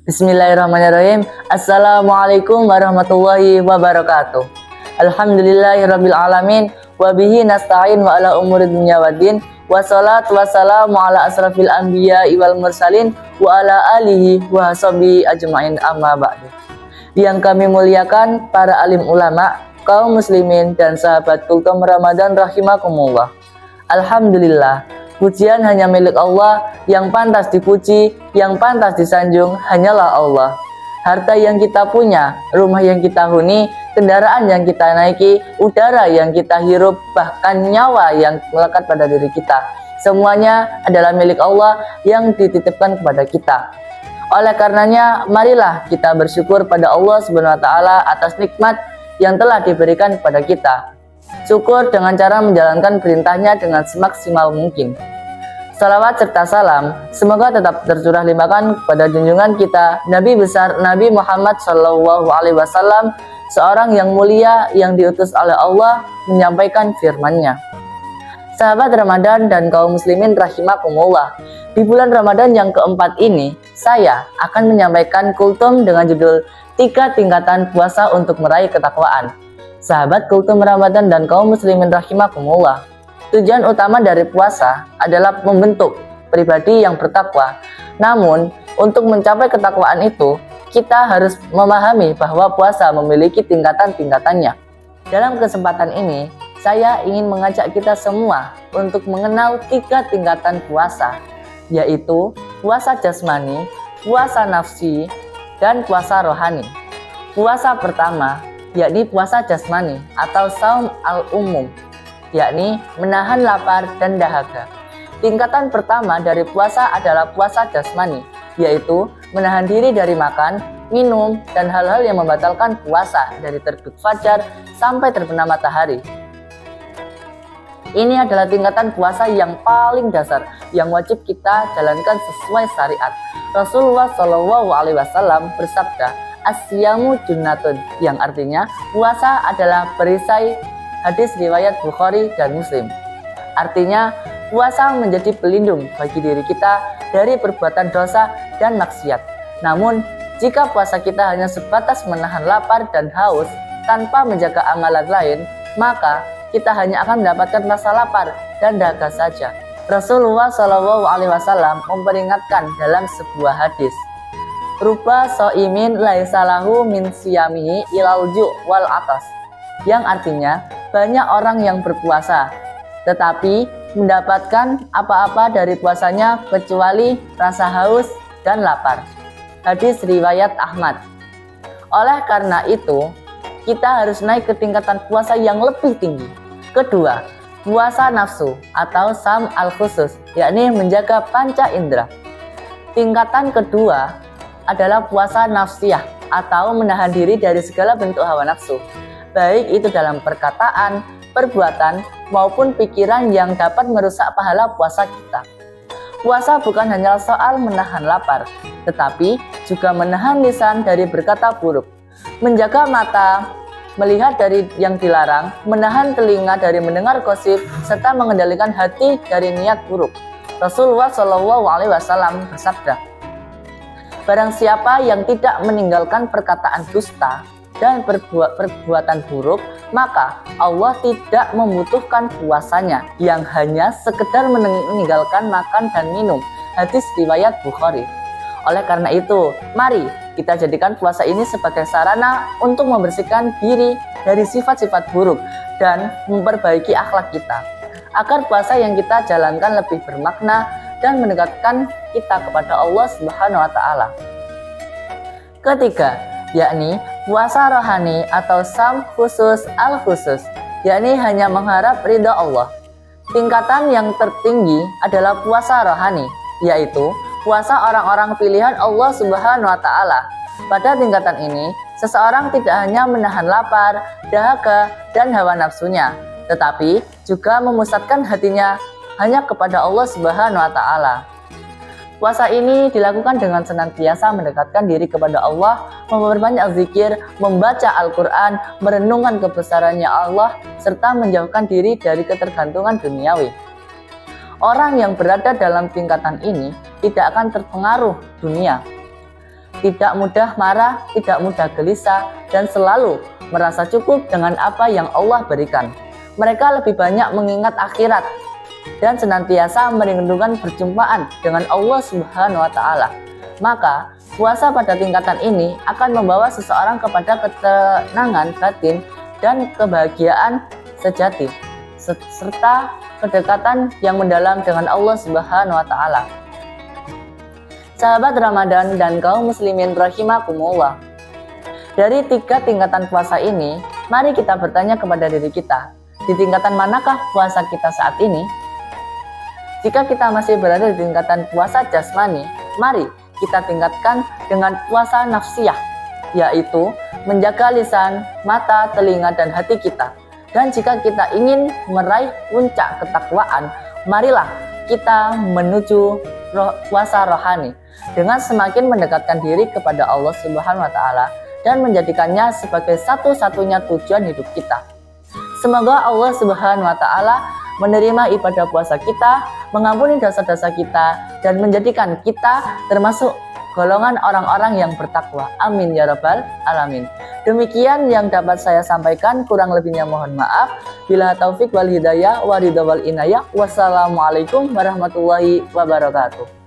Bismillahirrahmanirrahim. Assalamualaikum warahmatullahi wabarakatuh. Alhamdulillahirabbil alamin wa bihi nasta'in wa ala umuri dunya waddin. Wassalatu wassalamu ala asrafil anbiya wal mursalin wa ala alihi wa sahbihi ajmain, amma ba'du. Yang kami muliakan para alim ulama, kaum muslimin dan sahabat kultum Ramadan rahimakumullah. Alhamdulillah, pujian hanya milik Allah, yang pantas dipuji, yang pantas disanjung hanyalah Allah. Harta yang kita punya, rumah yang kita huni, kendaraan yang kita naiki, udara yang kita hirup, bahkan nyawa yang melekat pada diri kita, semuanya adalah milik Allah yang dititipkan kepada kita. Oleh karenanya, marilah kita bersyukur pada Allah Subhanahu wa taala atas nikmat yang telah diberikan kepada kita. Syukur dengan cara menjalankan perintahnya dengan semaksimal mungkin. Salawat serta salam semoga tetap tercurah limpahkan kepada junjungan kita Nabi besar Nabi Muhammad SAW, seorang yang mulia yang diutus oleh Allah menyampaikan firman-Nya. Sahabat Ramadan dan kaum muslimin rahimakumullah, di bulan Ramadan yang keempat ini saya akan menyampaikan kultum dengan judul 3 tingkatan puasa untuk meraih ketakwaan. Sahabat kultum Ramadan dan kaum muslimin rahimakumullah, tujuan utama dari puasa adalah membentuk pribadi yang bertakwa. Namun, untuk mencapai ketakwaan itu, kita harus memahami bahwa puasa memiliki tingkatan-tingkatannya. Dalam kesempatan ini, saya ingin mengajak kita semua untuk mengenal 3 tingkatan puasa, yaitu puasa jasmani, puasa nafsi, dan puasa rohani. Puasa pertama, yakni puasa jasmani atau saum al-umum, yakni menahan lapar dan dahaga. Tingkatan pertama dari puasa adalah puasa jasmani, yaitu menahan diri dari makan, minum, dan hal-hal yang membatalkan puasa dari terbit fajar sampai terbenam matahari. Ini adalah tingkatan puasa yang paling dasar yang wajib kita jalankan sesuai syariat. Rasulullah SAW bersabda, "As-siyamu junnatun", yang artinya puasa adalah perisai. Hadis riwayat Bukhari dan Muslim. Artinya, puasa menjadi pelindung bagi diri kita dari perbuatan dosa dan maksiat. Namun, jika puasa kita hanya sebatas menahan lapar dan haus tanpa menjaga amalan lain, maka kita hanya akan mendapatkan rasa lapar dan dahaga saja. Rasulullah SAW memperingatkan dalam sebuah hadis, "Ruba so'imin laisalahu min siyamihi ilal ju' wal atas", yang artinya banyak orang yang berpuasa tetapi mendapatkan apa-apa dari puasanya kecuali rasa haus dan lapar. Hadis riwayat Ahmad. Oleh karena itu, kita harus naik ke tingkatan puasa yang lebih tinggi. Kedua, puasa nafsu atau sam al-khusus, yakni menjaga panca indera. Tingkatan kedua adalah puasa nafsiyah atau menahan diri dari segala bentuk hawa nafsu, baik itu dalam perkataan, perbuatan, maupun pikiran yang dapat merusak pahala puasa kita. Puasa bukan hanya soal menahan lapar, tetapi juga menahan lisan dari berkata buruk, menjaga mata melihat dari yang dilarang, menahan telinga dari mendengar gosip, serta mengendalikan hati dari niat buruk. Rasulullah SAW bersabda, "Barang siapa yang tidak meninggalkan perkataan dusta dan perbuatan buruk, maka Allah tidak membutuhkan puasanya yang hanya sekedar meninggalkan makan dan minum." Hadis riwayat Bukhari. Oleh karena itu, mari kita jadikan puasa ini sebagai sarana untuk membersihkan diri dari sifat-sifat buruk dan memperbaiki akhlak kita, agar puasa yang kita jalankan lebih bermakna dan mendekatkan kita kepada Allah Subhanahu wa taala. Ketiga, yakni puasa rohani atau sam khusus al-khusus, yakni hanya mengharap ridha Allah. Tingkatan yang tertinggi adalah puasa rohani, yaitu puasa orang-orang pilihan Allah Subhanahu wa taala. Pada tingkatan ini, seseorang tidak hanya menahan lapar, dahaga, dan hawa nafsunya, tetapi juga memusatkan hatinya hanya kepada Allah Subhanahu wa taala. Puasa ini dilakukan dengan senantiasa mendekatkan diri kepada Allah, memperbanyak zikir, membaca Al-Quran, merenungkan kebesarannya Allah, serta menjauhkan diri dari ketergantungan duniawi. Orang yang berada dalam tingkatan ini tidak akan terpengaruh dunia. tidak mudah marah, tidak mudah gelisah, dan selalu merasa cukup dengan apa yang Allah berikan. Mereka lebih banyak mengingat akhirat dan senantiasa merindukan perjumpaan dengan Allah Subhanahu wa Ta'ala. Maka, puasa pada tingkatan ini akan membawa seseorang kepada ketenangan batin dan kebahagiaan sejati, serta kedekatan yang mendalam dengan Allah Subhanahu wa Ta'ala. Sahabat Ramadan dan kaum muslimin rahimakumullah. Dari 3 tingkatan puasa ini, mari kita bertanya kepada diri kita, di tingkatan manakah puasa kita saat ini? Jika kita masih berada di tingkatan puasa jasmani, mari kita tingkatkan dengan puasa nafsiyah, yaitu menjaga lisan, mata, telinga, dan hati kita. Dan jika kita ingin meraih puncak ketakwaan, marilah kita menuju puasa rohani dengan semakin mendekatkan diri kepada Allah Subhanahu wa Ta'ala dan menjadikannya sebagai satu-satunya tujuan hidup kita. Semoga Allah Subhanahu wa Ta'ala menerima ibadah puasa kita, mengampuni dosa-dosa kita, dan menjadikan kita termasuk golongan orang-orang yang bertakwa. Amin ya rabbal alamin. Demikian yang dapat saya sampaikan, kurang lebihnya mohon maaf. Bila taufik wal hidayah wa ridha wal inayah. Wassalamualaikum warahmatullahi wabarakatuh.